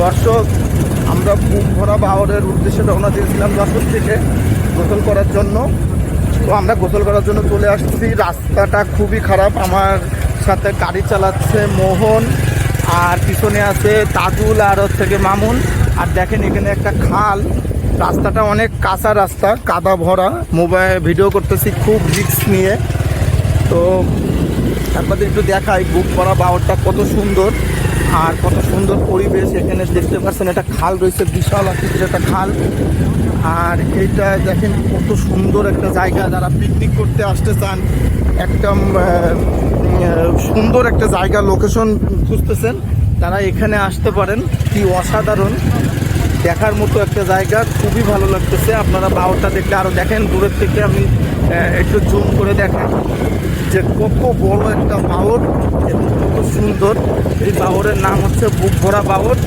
দর্শক, আমরা বুক ভরা বাওরের উদ্দেশ্যে রওনা দিয়েছিলাম যশোর থেকে গোসল করার জন্য। তো আমরা গোসল করার জন্য চলে আসছি। রাস্তাটা খুবই খারাপ। আমার সাথে গাড়ি চালাচ্ছে মোহন, আর পিছনে আছে তাজুল, আর হচ্ছে গিয়ে মামুন। আর দেখেন এখানে একটা খাল, রাস্তাটা অনেক কাঁচা রাস্তা, কাদা ভরা। মোবাইল ভিডিও করতেছি খুব রিস্ক নিয়ে। তো আপনাদের একটু দেখাই বুক ভরা বাওরটা কত সুন্দর, আর কত সুন্দর পরিবেশ। এখানে দেখতে পাচ্ছেন একটা খাল রয়েছে, বিশাল আকৃতির একটা খাল। আর এইটা দেখেন কত সুন্দর একটা জায়গা। যারা পিকনিক করতে আসতে চান, একটা সুন্দর একটা জায়গা লোকেশন খুঁজতেছেন, তারা এখানে আসতে পারেন। কি অসাধারণ, দেখার মতো একটা জায়গা, খুবই ভালো লাগতেছে। আপনারা বাওরটা দেখলে আরও দেখেন দূরের থেকে, আমি একটু জুম করে দেখেন যে কত বড় একটা বাওর এবং কত সুন্দর। এই বাওরের নাম হচ্ছে বুক ভরা বাওর।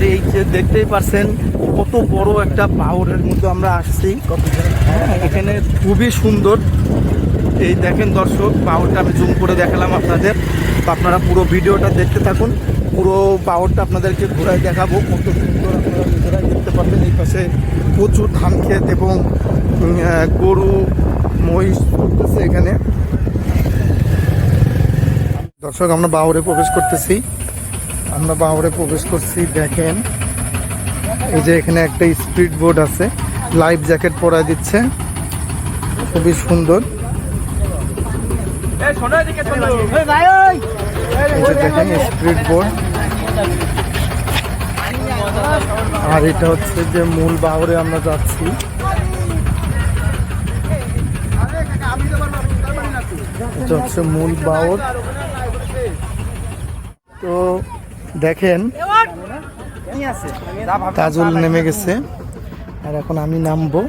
এই যে দেখতেই পাচ্ছেন কত বড় একটা বাওরের মধ্যে আমরা আসছি। হ্যাঁ, এখানে খুবই সুন্দর। এই দেখেন দর্শক, বাওরটা আমি জুম করে দেখালাম আপনাদের। তো আপনারা পুরো ভিডিওটা দেখতে থাকুন, পুরো বাওরটা আপনাদেরকে ঘুরাই দেখাবো। কত সুন্দর আপনারা নিজেরাই দেখতে পারবেন। এই পাশে প্রচুর ধান ক্ষেত এবং গরু মহিষ চলতেছে এখানে। দর্শক, আমরা বাওরে প্রবেশ করতেছি। আমরা বাওরে প্রবেশ করছি। দেখেন এই যে এখানে একটা স্পিড বোট আছে, লাইফ জ্যাকেট পরায় দিচ্ছে, খুবই সুন্দর। এই যে দেখেন স্পিড বোট। আর এটা হচ্ছে যে মূল বাওরে আমরা যাচ্ছি। এটা হচ্ছে মূল বাওর। তো দেখেন তাজুল নেমে গেছে, আর এখন আমি নামবো।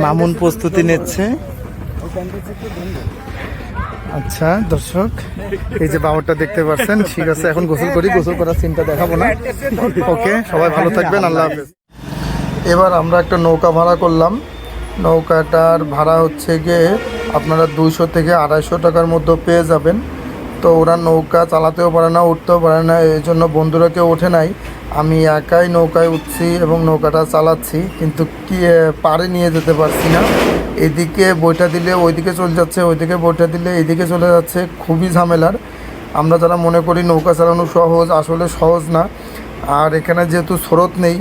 মামুন প্রস্তুতি নিচ্ছে। আচ্ছা দর্শক, এই যে বাওরটা দেখতে পাচ্ছেন। ঠিক আছে, এখন গোসল করি। গোসল করার সিনটা দেখাবো না। ওকে, সবাই ভালো থাকবেন, আল্লাহ হাফেজ। এবার আমরা একটা নৌকা ভাড়া করলাম। নৌকাটার ভাড়া হচ্ছে গিয়ে আপনারা 200 থেকে 250 টাকার মধ্যে পেয়ে যাবেন। তো ওরা নৌকা চালাতেও পারে না, উঠতেও পারে না, এই জন্য বন্ধুরা কেউ ওঠে নাই। আমি একাই নৌকায় উঠছি এবং নৌকাটা চালাচ্ছি, কিন্তু কি পারে নিয়ে যেতে পারছি না। এদিকে বইটা দিলে ওইদিকে চলে যাচ্ছে, ওইদিকে বইটা দিলে এইদিকে চলে যাচ্ছে, খুবই ঝামেলার। আমরা যারা মনে করি নৌকা চালানো সহজ, আসলে সহজ না। আর এখানে যেহেতু স্রোত নেই,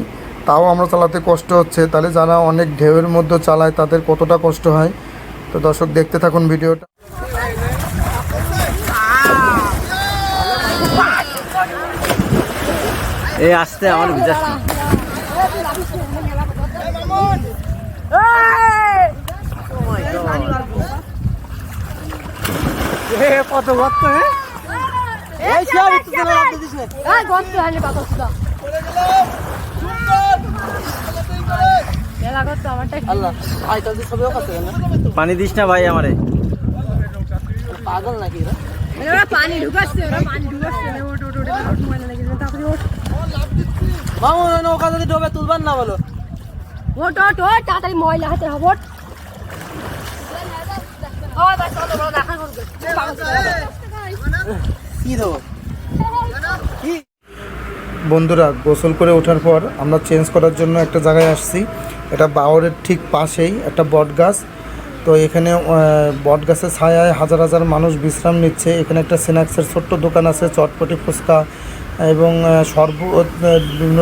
তাও আমরা চালাতে কষ্ট হচ্ছে। তাহলে যারা অনেক ঢেউয়ের মধ্যে চালায় তাদের কতটা কষ্ট হয়। তো দর্শক, দেখতে থাকুন ভিডিওটা। এই আসতে আমার ভিজা কত গর্ত। পানি দিস না ভাই আমারে, পাগল নাকি পানি ঢুকাচ্ছে। মামু নৌকা যদি ডোবে তুলবার না বলো। ওট ওট ওট, তাড়াতাড়ি ময়লা হাতে হবো। বন্ধুরা, গোসল করে ওঠার পর আমরা চেঞ্জ করার জন্য একটা জায়গায় আসছি। এটা বাওরের ঠিক পাশেই একটা বট গাছ। তো এখানে বট গাছের ছায়ায় হাজার হাজার মানুষ বিশ্রাম নিচ্ছে। এখানে একটা স্ন্যাক্সের ছোট্ট দোকান আছে, চটপটি, ফুচকা এবং শরবত, বিভিন্ন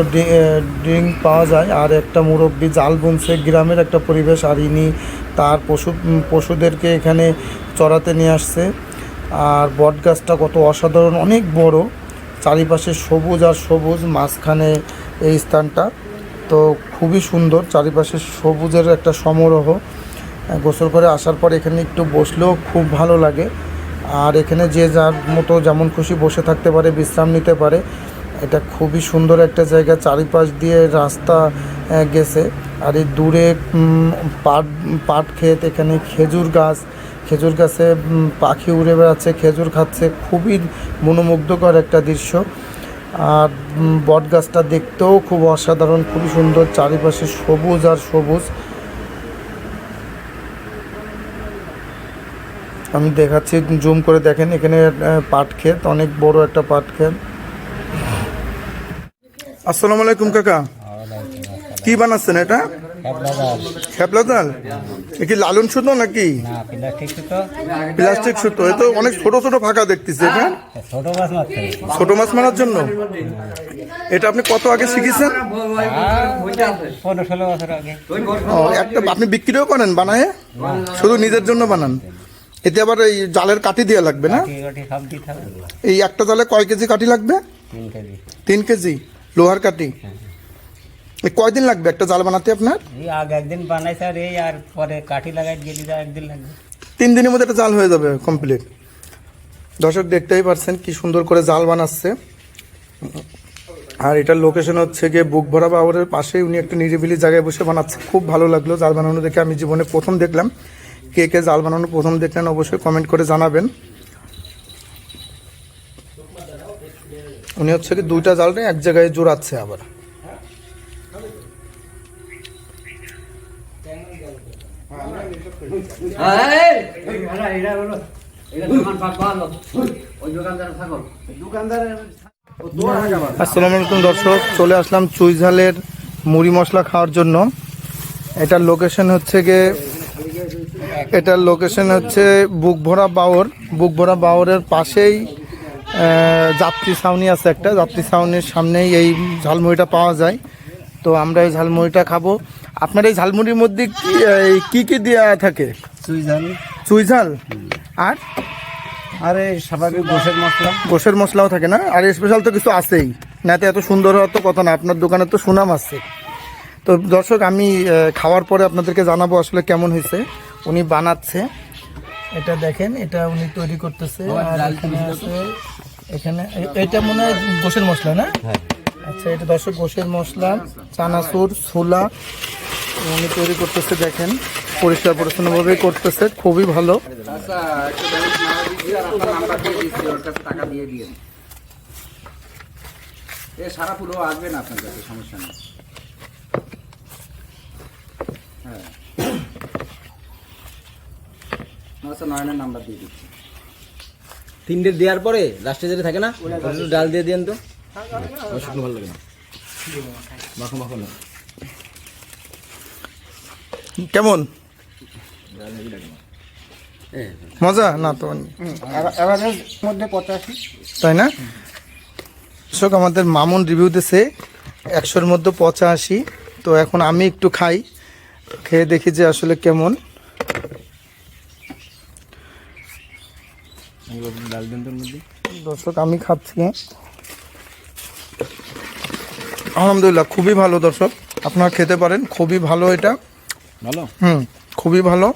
ড্রিঙ্ক পাওয়া যায়। আর একটা মুরব্বি জাল বুনছে, গ্রামের একটা পরিবেশ। আর ইনি তার পশুদেরকে এখানে চড়াতে নিয়ে আসছে। আর বট গাছটা কত অসাধারণ, অনেক বড়, চারিপাশে সবুজ আর সবুজ, মাঝখানে এই স্থানটা। তো খুবই সুন্দর, চারিপাশে সবুজের একটা সমারোহ। গোসল করে আসার পর এখানে একটু বসলেও খুব ভালো লাগে। আর এখানে যে যার মতো যেমন খুশি বসে থাকতে পারে, বিশ্রাম নিতে পারে। এটা খুবই সুন্দর একটা জায়গা, চারিপাশ দিয়ে রাস্তা গেছে। আর এই দূরে পাট ক্ষেত, এখানে খেজুর গাছ, খেজুর গাছে পাখি উড়ে বেড়াচ্ছে, খেজুর খাচ্ছে, খুবই মনোমুগ্ধকর একটা দৃশ্য। আর বট গাছটা দেখতেও খুব অসাধারণ, খুবই সুন্দর, চারিপাশে সবুজ আর সবুজ। আমি দেখাচ্ছি, জুম করে দেখেন। এখানে পাট ক্ষেত, অনেক বড় একটা পাট ক্ষেত। আসসালামু আলাইকুম কাকা, কি বানাচ্ছেন এটা? খেপলা জাল। এ কি লালন সুতো নাকি? প্লাস্টিক সুতো। এ তো অনেক ছোট ছোট ফাঁকা দেখতেছি। এটা ছোট মাছ মারার জন্য। এটা আপনি কত আগে শিখেছেন? 15-16 বছর আগে। ও, একটা আপনি বিক্রিও করেন বানায়? শুধু নিজের জন্য বানান? এতে আবার এই জালের কাঠি দেওয়া লাগবে না? সব দিতে হবে। এই একটা জালে কয় কেজি কাঠি লাগবে? 3 কেজি। 3 কেজি লোহার কাঠি। এই কয়দিন লাগবে একটা জাল বানাতে আপনার? এই আগে একদিন বানাইছে আর এই আর পরে কাঠি লাগাই গেলি যা একদিন লাগবে। 3 দিনের মধ্যে একটা জাল হয়ে যাবে কমপ্লিট। দর্শক দেখতেই পারছেন কি সুন্দর করে জাল বানাচ্ছে। আর এটার লোকেশন হচ্ছে গিয়ে বুকভরা বাওরের পাশেই উনি একটা নিরিবিলি জায়গায় বসে বানাচ্ছে। খুব ভালো লাগলো জাল বানানো দেখে। আমি জীবনে প্রথম দেখলাম। কে কে জাল বানানো প্রথম দেখলেন অবশ্যই কমেন্ট করে জানাবেন। উনি হচ্ছে কি 2টা জালটা এক জায়গায় জোড়াচ্ছে আবার। আসসালামু আলাইকুম দর্শক, চলে আসলাম চুই ঝালের মুড়ি মশলা খাওয়ার জন্য। এটার লোকেশন হচ্ছে গিয়ে বুকভরা বাওর। বুকভরা বাওরের পাশেই যাত্রী ছাউনি আছে একটা। যাত্রী ছাউনির সামনেই এই ঝালমুড়িটা পাওয়া যায়। তো আমরা এই ঝালমুড়িটা খাবো। আপনার এই ঝালমুড়ির মধ্যে কি দেওয়া থাকে? চুই ঝাল আর আরে স্বাভাবিক গোশের মশলাও থাকে না? আর স্পেশাল তো কিছু আছেই না? এত সুন্দর হওয়ার তো কথা না, আপনার দোকানের তো সুনাম আছে। তো দর্শক আমি খাওয়ার পরে আপনাদেরকে জানাবো আসলে কেমন হয়েছে। উনি বানাচ্ছে, এটা দেখেন, এটা উনি তৈরি করতেছে। আর এখানে আছে, এটা মনে হয় গোশের মশলা না? আচ্ছা, এটা দর্শক গোশের মশলা, চানাচুর, ছোলা উনি তৈরি করতেছে। দেখেন পরিষ্কার পরিচ্ছন্নভাবে করতেছে, খুবই ভালো। সারা পুরো আসবে না আপনার কাছে, সমস্যা নেই। হ্যাঁ, নয়নের নাম্বার দিয়ে দিচ্ছি। 3টে দেওয়ার পরে লাস্টে যেটা থাকে না, একটু ডাল দিয়ে দিন তো। শুকনো ভালো লাগে না, মাখো মাখো না। কেমন মজা? না তো মধ্যে 85। তাই না? দর্শক আমাদের মামুন রিভিউ দিছে 100-র মধ্যে 85। তো এখন আমি একটু খাই, খেয়ে দেখি যে আসলে কেমন। দর্শক আমি খাচ্ছি, আলহামদুলিল্লাহ খুবই ভালো। দর্শক আপনারা খেতে পারেন, খুবই ভালো এটা। ভালো, খুবই ভালো।